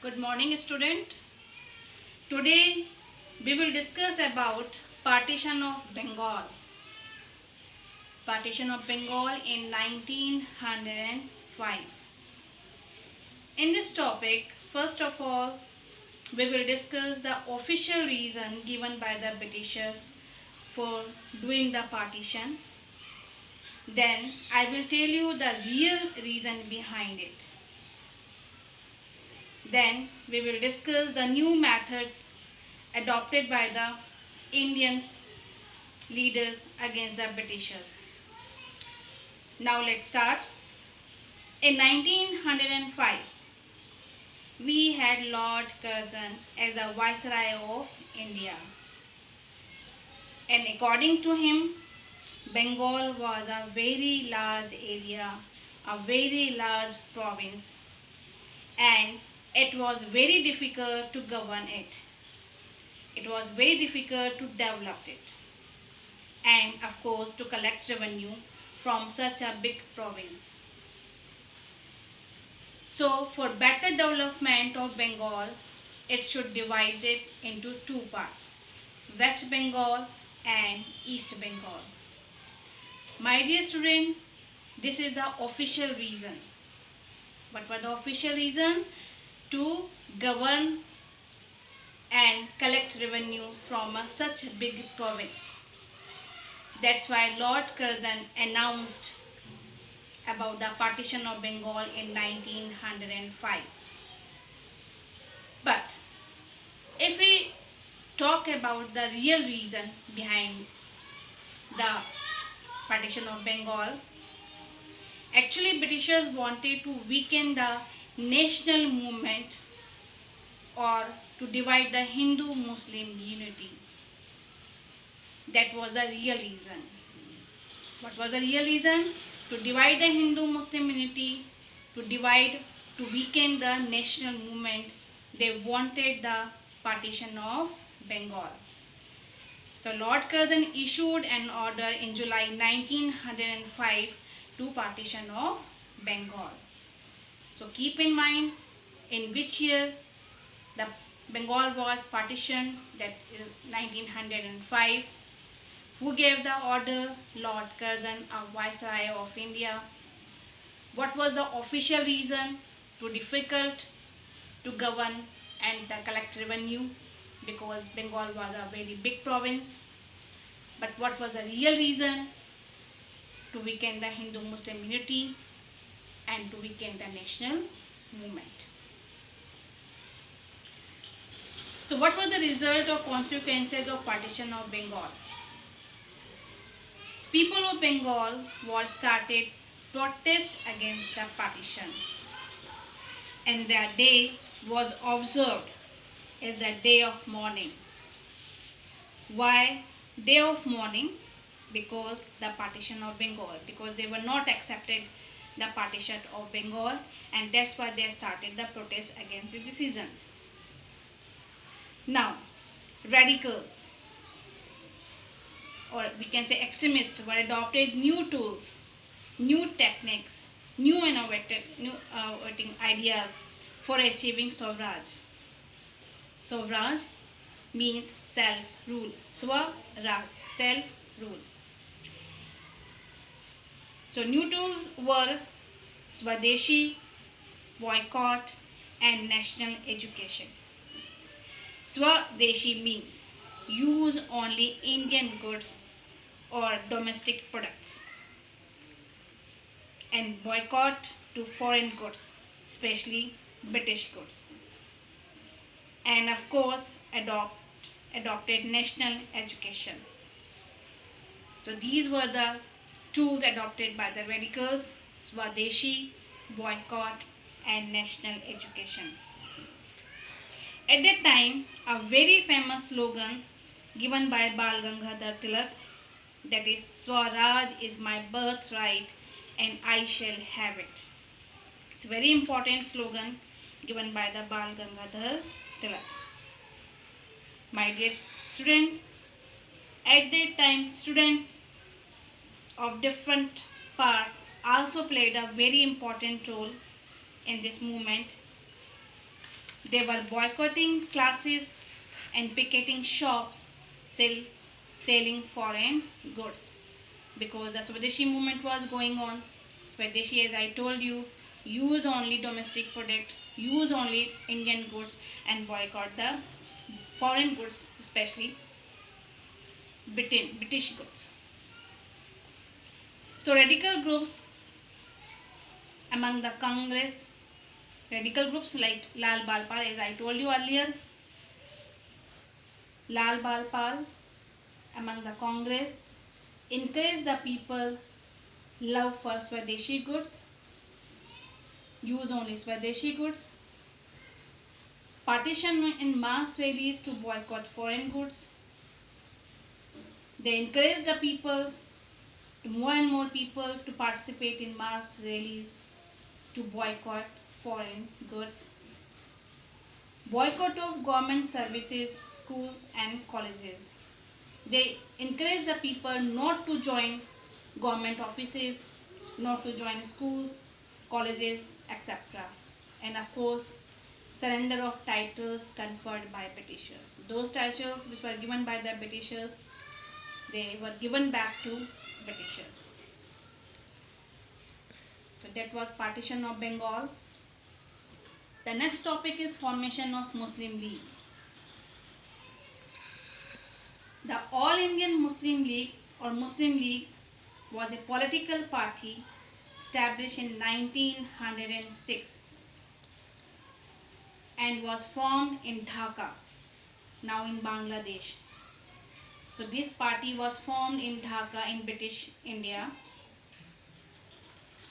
Good morning, student. Today we will discuss about partition of Bengal. Partition of Bengal in 1905. In this topic, first of all, we will discuss the official reason given by the Britishers for doing the partition. Then I will tell you the real reason behind it. Then we will discuss the new methods adopted by the Indians leaders against the Britishers. Now let's start. In 1905, we had Lord Curzon as the Viceroy of India. And according to him, Bengal was a very large area, a very large province, and it was very difficult to govern it. It was very difficult to develop it, and of course to collect revenue from such a big province. So for better development of Bengal, it should divide it into two parts, West Bengal and East Bengal. My dear student, this is the official reason. What was the official reason? To govern and collect revenue from such a big province. That's why Lord Curzon announced about the partition of Bengal in 1905. But if we talk about the real reason behind the partition of Bengal, actually Britishers wanted to weaken the national movement or to divide the Hindu-Muslim unity. That was the real reason. What was the real reason? To divide the Hindu-Muslim unity, to weaken the national movement. They wanted the partition of Bengal. So Lord Curzon issued an order in July 1905 to partition of Bengal. So keep in mind in which year the Bengal was partitioned, that is 1905. Who gave the order? Lord Curzon, a Viceroy of India. What was the official reason? Too difficult to govern and collect revenue because Bengal was a very big province. But what was the real reason? To weaken the Hindu-Muslim unity and to weaken the national movement. So what were the result or consequences of partition of Bengal? People of Bengal started protest against the partition, and their day was observed as a day of mourning. Why day of mourning? Because the partition of Bengal, because they were not accepted the partition of Bengal, and that's why they started the protest against the decision. Now, radicals, or we can say extremists, were adopted new tools, new techniques, new innovating ideas for achieving Swaraj. Swaraj means self-rule. Swaraj, self-rule. So new tools were Swadeshi, boycott, and national education. Swadeshi means use only Indian goods or domestic products, and boycott to foreign goods, especially British goods. And of course adopted national education. So these were the tools adopted by the radicals: Swadeshi, boycott, and national education. At that time, a very famous slogan given by Bal Gangadhar Tilak, that is, Swaraj is my birthright and I shall have it. It's a very important slogan given by the Bal Gangadhar Tilak. My dear students, at that time students of different parts also played a very important role in this movement. They were boycotting classes and picketing shops selling foreign goods because the Swadeshi movement was going on. Swadeshi, as I told you, use only domestic product, use only Indian goods and boycott the foreign goods, especially British goods. So radical groups among the Congress, radical groups like Lal Bal Pal, as I told you earlier, Lal Bal Pal among the Congress encouraged the people love for Swadeshi goods, use only Swadeshi goods, partition in mass rallies to boycott foreign goods. They encouraged the people, more and more people, to participate in mass rallies to boycott foreign goods. Boycott of government services, schools and colleges. They encourage the people not to join government offices, not to join schools, colleges, etc. And of course, surrender of titles conferred by Britishers. Those titles which were given by the Britishers, they were given back to Britishers. So that was partition of Bengal. The next topic is formation of Muslim League. The All Indian Muslim League or Muslim League was a political party established in 1906 and was formed in Dhaka, now in Bangladesh. So this party was formed in Dhaka in British India.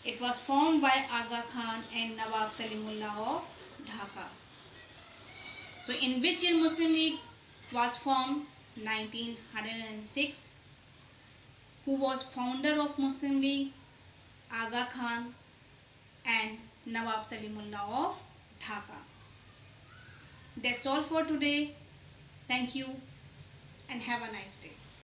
It was formed by Aga Khan and Nawab Salimullah of Dhaka. So in which year Muslim League was formed? 1906. Who was founder of Muslim League? Aga Khan and Nawab Salimullah of Dhaka. That's all for today. Thank you and have a nice day.